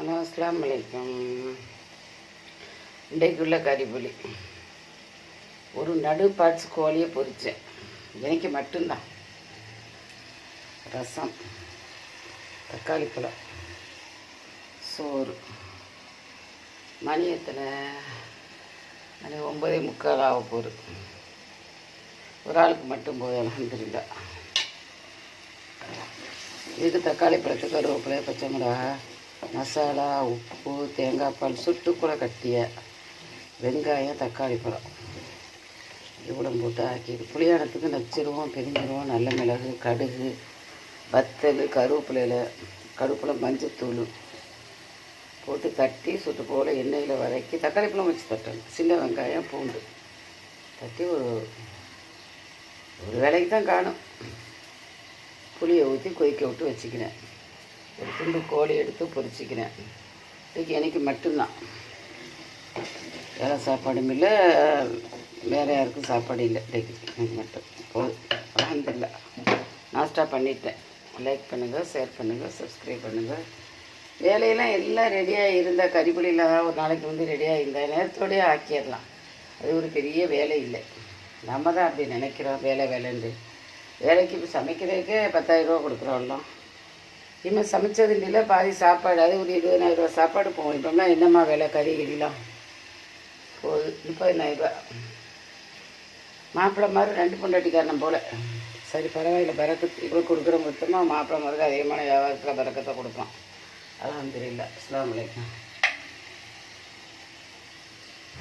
Hello, அஸ்ஸலாமு அலைக்கும். இன்றைக்குள்ள கறிப்புளி ஒரு நடு பார்ட்ஸ் கோழியை பொரித்தேன். எனக்கு மட்டும்தான். ரசம், தக்காளி பழம், சோறு. மணி எத்தனை? மணி 9:45 ஆக போகுது. ஒரு ஆளுக்கு மட்டும் போய் அல்ஹம்துலில்லாஹ். இதுக்கு தக்காளி பழத்துக்கு கருவேப்பிலை, பச்சை மிளகாய், மசாலா, உப்பு, தேங்காய் பால், சுட்டு கூட கட்டிய வெங்காயம், தக்காளி பழம் இவ்வளோ போட்டு ஆக்கிடு. புளியானத்துக்கு நச்சிருவோம், பெருஞ்சிருவோம், நல்ல மிளகு, கடுகு, வத்தல், கருவேப்பிலையில் கருவேப்பிலை, மஞ்சத்தூள் போட்டு தட்டி சுட்டு போல் எண்ணெயில் வதக்கி தக்காளி பழம் வச்சு தட்டணும். சின்ன வெங்காயம், பூண்டு தட்டி ஒரு வேலைக்கு தான் காணும். புளியை ஊற்றி கொதிக்க விட்டு வச்சுக்கினேன். ஒரு துண்டு கோழி எடுத்து பொரிச்சிக்கிறேன். இன்றைக்கி எனக்கு மட்டும்தான். வேறு சாப்பாடும் இல்லை, வேறு யாருக்கும் சாப்பாடு இல்லை. இன்றைக்கி எனக்கு மட்டும் போதும். அல்ஹம்துலில்லாஹ். நாஸ்டா பண்ணிட்டேன். லைக் பண்ணுங்கள், ஷேர் பண்ணுங்கள், சப்ஸ்கிரைப் பண்ணுங்கள். வேலையெல்லாம் எல்லாம் ரெடியாக இருந்தால், கறிப்புளியில் ஒரு நாளைக்கு ரெடியாக இருந்தால் நேரத்தோடையே ஆக்கிடலாம். அது ஒரு பெரிய வேலை இல்லை. நம்ம தான் அப்படி நினைக்கிறோம், வேலைன்னு. வேலைக்கு இப்போ சமைக்கிறதுக்கே 10,000 ரூபா கொடுக்குறோம்லாம். இனிமேல் சமைச்சது இல்லை, பாதி சாப்பாடு. அது ஒரு 20,000 ரூபா சாப்பாடு போகும். இப்போம்லாம் என்னம்மா வேலை, கறி கிரிலாம் போகுது. 30,000 ரூபா. மாப்பிள்ளை மாதிரி 2 பொண்டாட்டிக்காரனம் போல். சரி, பரவாயில்ல. பறக்கத்து இப்போ கொடுக்குற மொத்தமாக மாப்பிள்ளை மாதிரி அதிகமான வியாபாரத்தில் பறக்கத்தை கொடுப்பான். அல்ஹம்துலில்லாஹ். அஸ்ஸலாமு அலைக்கும்.